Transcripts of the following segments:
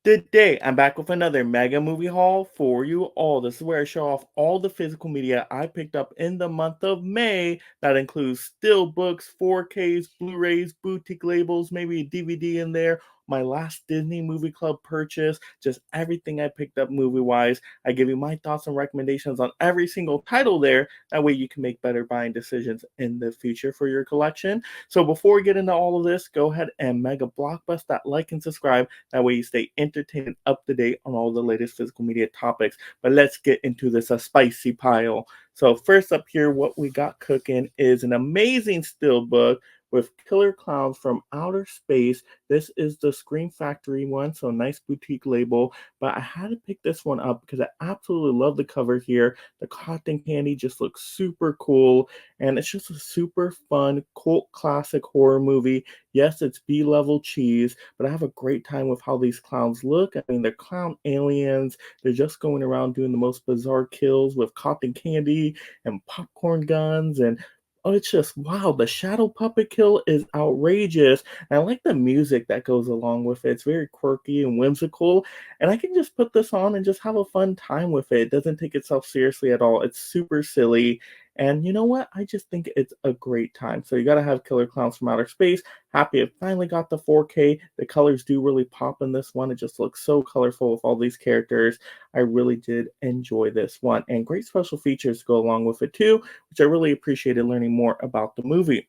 Today, I'm back with another mega movie haul for you all. This is where I show off all the physical media I picked up in the month of May. That includes Steelbooks, 4Ks, Blu-rays, boutique labels, maybe a DVD in there, my last Disney Movie Club purchase, just everything I picked up movie-wise. I give you my thoughts and recommendations on every single title there. That way you can make better buying decisions in the future for your collection. So before we get into all of this, go ahead and mega blockbuster that like and subscribe. That way you stay entertained and up to date on all the latest physical media topics. But let's get into this a spicy pile. So first up here, what we got cooking is an amazing steelbook with killer clowns from outer space. This is the Scream Factory one, so nice boutique label. But I had to pick this one up because I absolutely love the cover here. The cotton candy just looks super cool, and it's just a super fun cult classic horror movie. Yes, it's B-level cheese, but I have a great time with how these clowns look. I mean, they're clown aliens. They're just going around doing the most bizarre kills with cotton candy and popcorn guns. And oh, it's just wow. The shadow puppet kill is outrageous. And I like the music that goes along with it. It's very quirky and whimsical. And I can just put this on and just have a fun time with it. It doesn't take itself seriously at all. It's super silly. And you know what? I just think it's a great time. So you got to have Killer Clowns from Outer Space. Happy it finally got the 4K. The colors do really pop in this one. It just looks so colorful with all these characters. I really did enjoy this one. And great special features go along with it too, which I really appreciated learning more about the movie.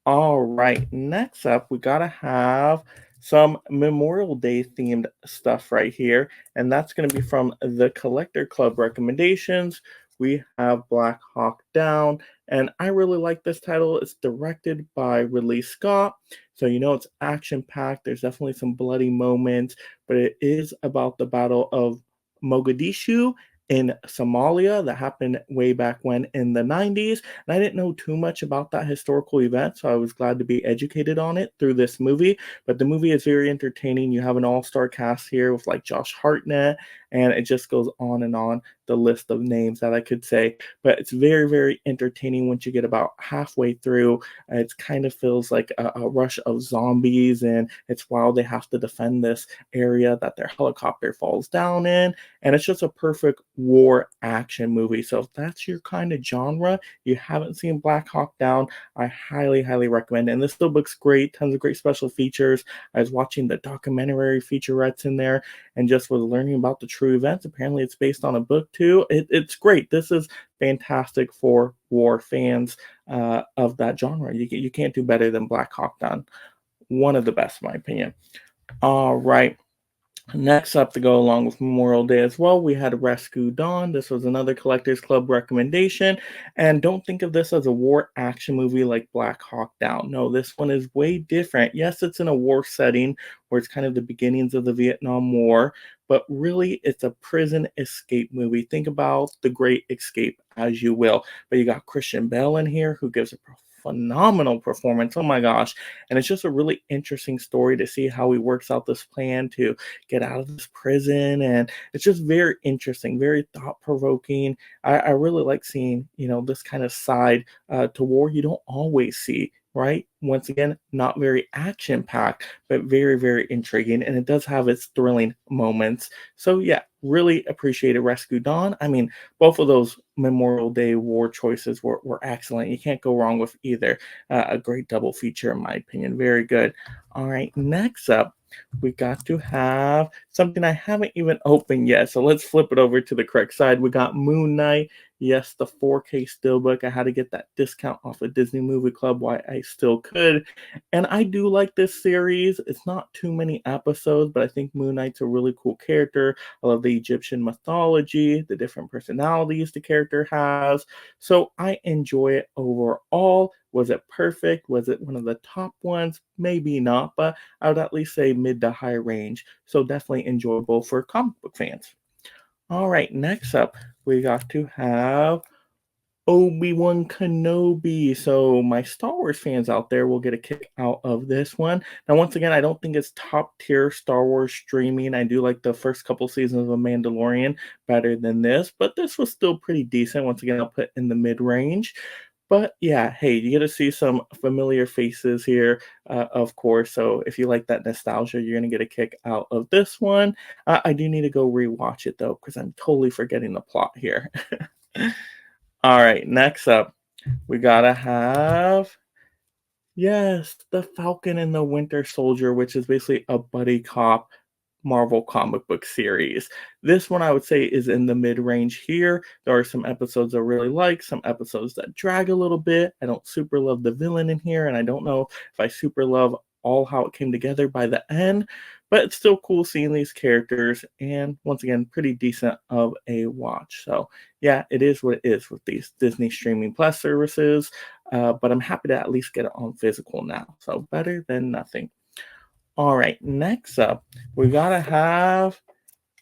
All right, next up, we gotta have some Memorial Day themed stuff right here, and that's gonna be from the Collector Club recommendations. We have Black Hawk Down, and I really like this title. It's directed by Ridley Scott, so you know it's action packed. There's definitely some bloody moments, but it is about the Battle of Mogadishu in Somalia that happened way back when in the 90s. And I didn't know too much about that historical event, so I was glad to be educated on it through this movie. But the movie is very entertaining. You have an all-star cast here with like Josh Hartnett, and it just goes on and on the list of names that I could say. But it's very, very entertaining once you get about halfway through. It kind of feels like a rush of zombies, and it's while they have to defend this area that their helicopter falls down in. And it's just a perfect war action movie. So if that's your kind of genre, you haven't seen Black Hawk Down, I highly, highly recommend it. And this still looks great, tons of great special features. I was watching the documentary featurettes in there and just was learning about the true events. Apparently, it's based on a book too. It's great. This is fantastic for war fans of that genre. You can't do better than Black Hawk Down. One of the best, in my opinion. All right. Next up, to go along with Memorial Day as well, we had Rescue Dawn. This was another Collectors Club recommendation. And don't think of this as a war action movie like Black Hawk Down. No, this one is way different. Yes, it's in a war setting where it's kind of the beginnings of the Vietnam War, but really it's a prison escape movie. Think about The Great Escape as you will. But you got Christian Bale in here who gives a phenomenal performance. Oh my gosh. And it's just a really interesting story to see how he works out this plan to get out of this prison. And it's just very interesting, very thought provoking. I really like seeing, this kind of side to war you don't always see. Right? Once again, not very action packed, but very, very intriguing. And it does have its thrilling moments. So, yeah, really appreciated Rescue Dawn. I mean, both of those Memorial Day war choices were excellent. You can't go wrong with either. A great double feature, in my opinion. Very good. All right, next up, we got to have something I haven't even opened yet. So let's flip it over to the correct side. We got Moon Knight. Yes, the 4K Steelbook. I had to get that discount off of Disney Movie Club while I still could. And I do like this series. It's not too many episodes, but I think Moon Knight's a really cool character. I love the Egyptian mythology, the different personalities the character has. So I enjoy it overall. Was it perfect? Was it one of the top ones? Maybe not, but I would at least say mid to high range. So definitely enjoyable for comic book fans. All right, next up, we got to have Obi-Wan Kenobi. So my Star Wars fans out there will get a kick out of this one. Now, once again, I don't think it's top tier Star Wars streaming. I do like the first couple seasons of Mandalorian better than this, but this was still pretty decent. Once again, I'll put in the mid range. But yeah, hey, you get to see some familiar faces here, of course. So if you like that nostalgia, you're gonna get a kick out of this one. I do need to go rewatch it though, because I'm totally forgetting the plot here. All right, next up, we gotta have yes, The Falcon and the Winter Soldier, which is basically a buddy cop Marvel comic book series. This one I would say is in the mid-range here. There are some episodes I really like, some episodes that drag a little bit. I don't super love the villain in here, and I don't know if I super love all how it came together by the end, but it's still cool seeing these characters, and once again, pretty decent of a watch. So yeah, it is what it is with these Disney Streaming Plus services, but I'm happy to at least get it on physical now. So better than nothing. All right, next up, we gotta have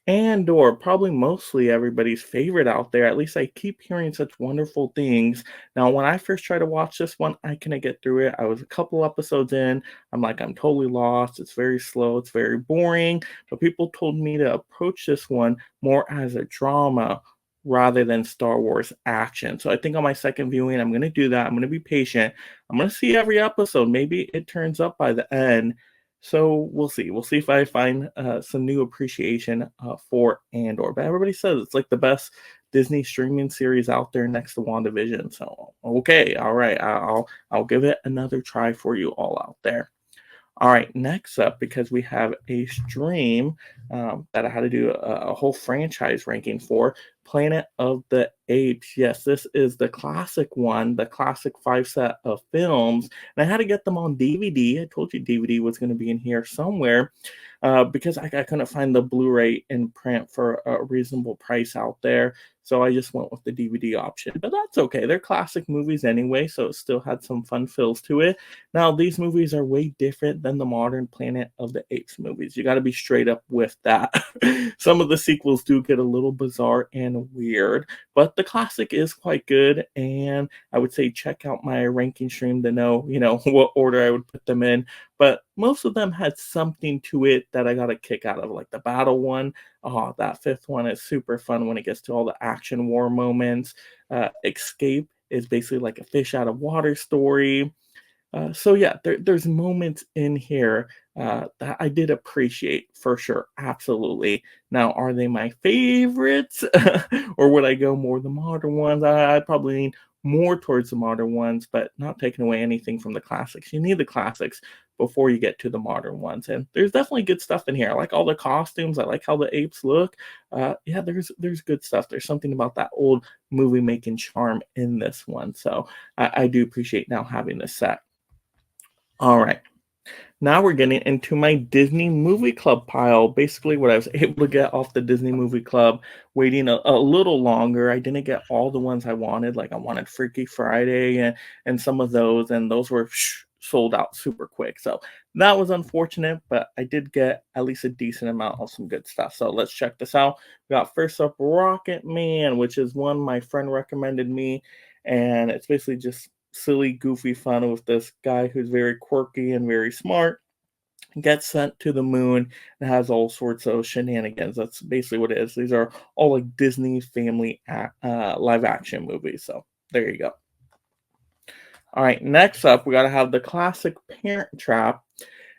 Andor, probably mostly everybody's favorite out there. At least I keep hearing such wonderful things. Now, when I first tried to watch this one, I couldn't get through it. I was a couple episodes in. I'm like, I'm totally lost. It's very slow. It's very boring. But people told me to approach this one more as a drama rather than Star Wars action. So I think on my second viewing, I'm going to do that. I'm going to be patient. I'm going to see every episode. Maybe it turns up by the end. So we'll see. We'll see if I find some new appreciation for Andor. But everybody says it's like the best Disney streaming series out there next to WandaVision. So okay, all right, I'll give it another try for you all out there. All right, next up, because we have a stream that I had to do a whole franchise ranking for, Planet of the Apes. Yes, this is the classic one, the classic five set of films. And I had to get them on DVD. I told you DVD was going to be in here somewhere because I couldn't find the Blu-ray in print for a reasonable price out there. So I just went with the DVD option. But that's okay. They're classic movies anyway, so it still had some fun feels to it. Now, these movies are way different than the modern Planet of the Apes movies. You got to be straight up with that. Some of the sequels do get a little bizarre and weird, but the classic is quite good. And I would say check out my ranking stream to know, what order I would put them in. But most of them had something to it that I got a kick out of, like the battle one. Oh, that fifth one is super fun when it gets to all the action war moments. Escape is basically like a fish out of water story. So yeah, there's moments in here that I did appreciate for sure, absolutely. Now, are they my favorites, or would I go more the modern ones? I'd probably lean more towards the modern ones, but not taking away anything from the classics. You need the classics before you get to the modern ones, and there's definitely good stuff in here. I like all the costumes. I like how the apes look. Yeah, there's good stuff. There's something about that old movie making charm in this one, so I do appreciate now having this set. All right. Now we're getting into my Disney Movie Club pile. Basically, what I was able to get off the Disney Movie Club, waiting a little longer. I didn't get all the ones I wanted. Like I wanted Freaky Friday and some of those, and those were sold out super quick. So that was unfortunate, but I did get at least a decent amount of some good stuff. So let's check this out. We got first up Rocket Man, which is one my friend recommended me, and it's basically just silly, goofy fun with this guy who's very quirky and very smart, gets sent to the moon and has all sorts of shenanigans. That's basically what it is. These are all like Disney family live action movies. So there you go. All right, next up, we got to have the classic Parent Trap.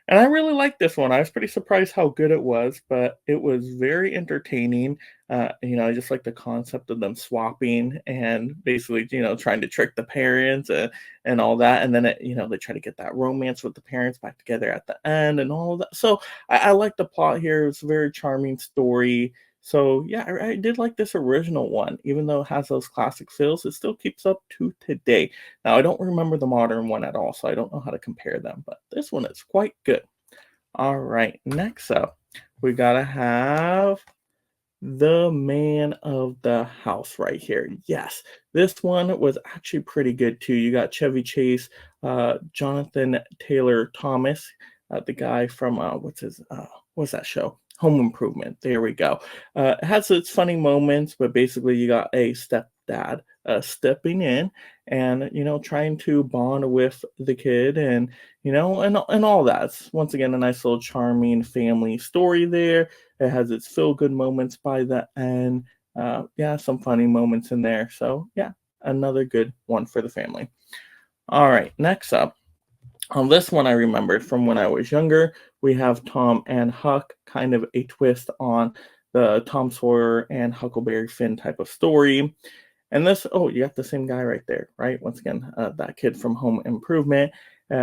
And I really liked this one. I was pretty surprised how good it was, but it was very entertaining. I just like the concept of them swapping and basically, trying to trick the parents and all that. And then, they try to get that romance with the parents back together at the end and all of that. So I like the plot here. It's a very charming story. So yeah, I did like this original one, even though it has those classic feels. It still keeps up to today. Now I don't remember the modern one at all, so I don't know how to compare them. But this one is quite good. All right, next up, we gotta have the man of the house right here. Yes, this one was actually pretty good too. You got Chevy Chase, Jonathan Taylor Thomas, the guy from what's that show? Home Improvement. There we go. It has its funny moments, but basically you got a stepdad stepping in and trying to bond with the kid and and all that. It's, once again, a nice little charming family story there. It has its feel good moments by the end. Yeah, some funny moments in there. So yeah, another good one for the family. All right, next up. On this one, I remembered from when I was younger. We have Tom and Huck, kind of a twist on the Tom Sawyer and Huckleberry Finn type of story. And this, oh, you got the same guy right there, right? Once again, that kid from Home Improvement.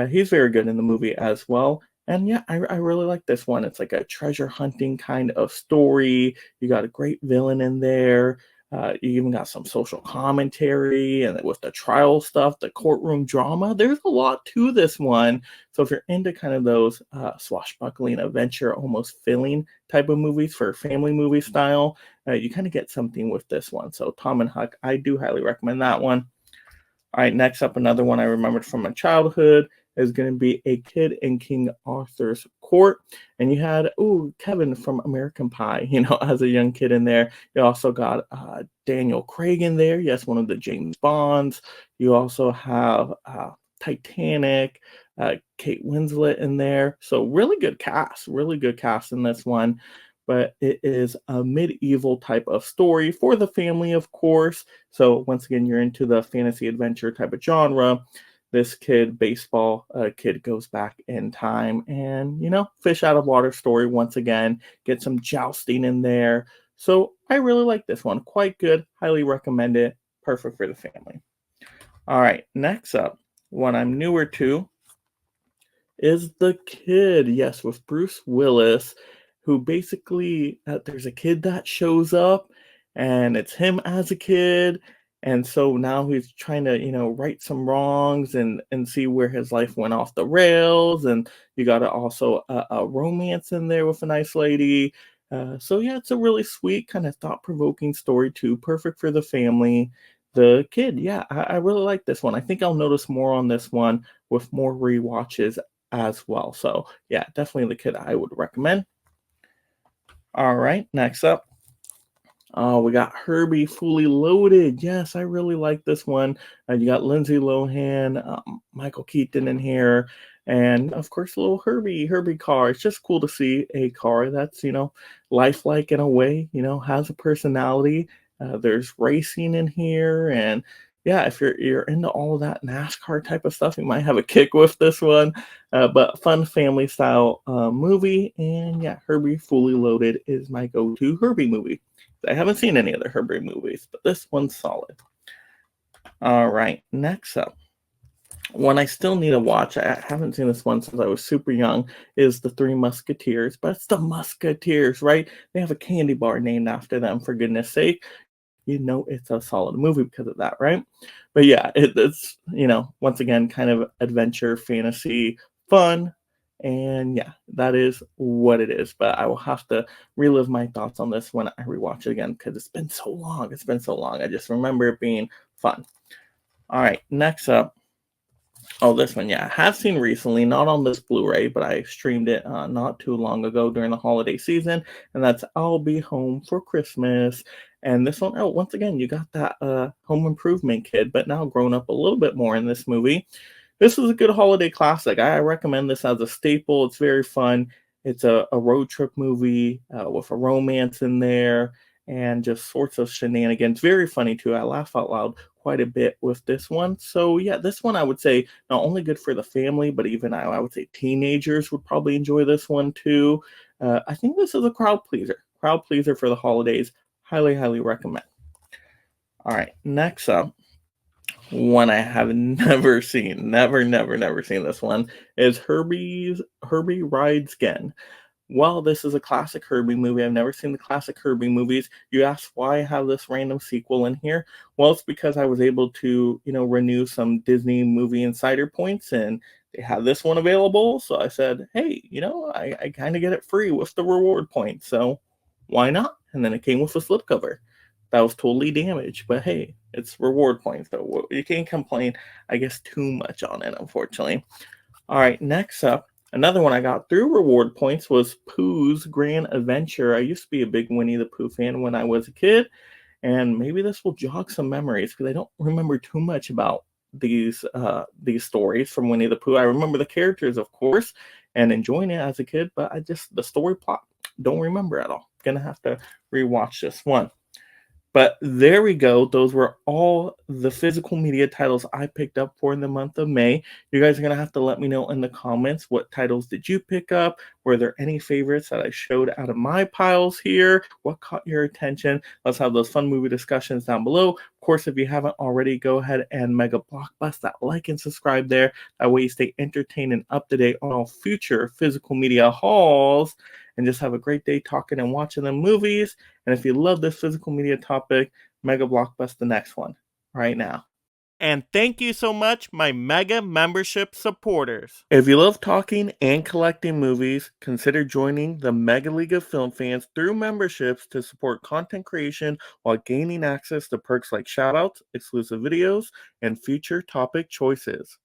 He's very good in the movie as well. And yeah, I really like this one. It's like a treasure hunting kind of story. You got a great villain in there. You even got some social commentary, and with the trial stuff, the courtroom drama. There's a lot to this one. So if you're into kind of those swashbuckling, adventure, almost filling type of movies for family movie style, you kind of get something with this one. So Tom and Huck, I do highly recommend that one. All right, next up, another one I remembered from my childhood is going to be A Kid in King Arthur's Court. And you had, ooh, Kevin from American Pie, as a young kid in there. You also got Daniel Craig in there. Yes, one of the James Bonds. You also have Titanic, Kate Winslet in there. So really good cast in this one. But it is a medieval type of story for the family, of course. So once again, you're into the fantasy adventure type of genre. This baseball kid, goes back in time and, fish out of water story once again. Get some jousting in there. So I really like this one. Quite good. Highly recommend it. Perfect for the family. All right, next up, one I'm newer to is The Kid. Yes, with Bruce Willis, who basically, there's a kid that shows up, and it's him as a kid. And so now he's trying to, right some wrongs and see where his life went off the rails. And you got also a romance in there with a nice lady. So yeah, it's a really sweet, kind of thought-provoking story too. Perfect for the family. The Kid, yeah, I really like this one. I think I'll notice more on this one with more rewatches as well. So yeah, definitely The Kid I would recommend. All right, next up, we got Herbie Fully Loaded. Yes, I really like this one. You got Lindsay Lohan, Michael Keaton in here, and of course, little Herbie car. It's just cool to see a car that's lifelike in a way. Has a personality. There's racing in here, and yeah, if you're into all of that NASCAR type of stuff, you might have a kick with this one. But fun family style movie, and yeah, Herbie Fully Loaded is my go-to Herbie movie. I haven't seen any of the Herbie movies, but this one's solid. All right, next up, one I still need to watch. I haven't seen this one since I was super young. Is The Three Musketeers, but it's the Musketeers, right? They have a candy bar named after them. For goodness sake, it's a solid movie because of that, right? But yeah, it's once again kind of adventure, fantasy, fun, and yeah, that is what it is. But I will have to relive my thoughts on this when I rewatch it again because it's been so long. It's been so long. I just remember it being fun. All right, next up. Oh, this one, yeah, I have seen recently, not on this Blu-ray, but I streamed it not too long ago during the holiday season, and that's I'll Be Home for Christmas. And this one, oh, once again, you got that home improvement kid, but now grown up a little bit more in this movie. This is a good holiday classic. I recommend this as a staple. It's very fun. It's a road trip movie with a romance in there and just sorts of shenanigans. Very funny too. I laugh out loud quite a bit with this one. So yeah, this one I would say not only good for the family, but even I would say teenagers would probably enjoy this one too. I think this is a crowd pleaser. Crowd pleaser for the holidays. Highly, highly recommend. All right, next up, one I have never seen, never seen this one, is Herbie Rides Again. Well, this is a classic Herbie movie. I've never seen the classic Herbie movies. You asked why I have this random sequel in here. Well, it's because I was able to, renew some Disney movie insider points and they had this one available. So I said, hey, I kind of get it free with the reward points. So why not? And then it came with a slipcover. That was totally damaged, but hey, it's reward points. So you can't complain, I guess, too much on it, unfortunately. All right, next up, another one I got through reward points was Pooh's Grand Adventure. I used to be a big Winnie the Pooh fan when I was a kid, and maybe this will jog some memories because I don't remember too much about these stories from Winnie the Pooh. I remember the characters, of course, and enjoying it as a kid, but the story plot don't remember at all. Gonna have to rewatch this one. But there we go. Those were all the physical media titles I picked up for the month of May. You guys are going to have to let me know in the comments what titles did you pick up? Were there any favorites that I showed out of my piles here? What caught your attention? Let's have those fun movie discussions down below. Of course, if you haven't already, go ahead and mega blockbust that like and subscribe there. That way you stay entertained and up to date on all future physical media hauls. And just have a great day talking and watching the movies. And if you love this physical media topic, mega blockbust the next one right now. And thank you so much, my Mega membership supporters. If you love talking and collecting movies, consider joining the Mega League of Film Fans through memberships to support content creation while gaining access to perks like shoutouts, exclusive videos, and future topic choices.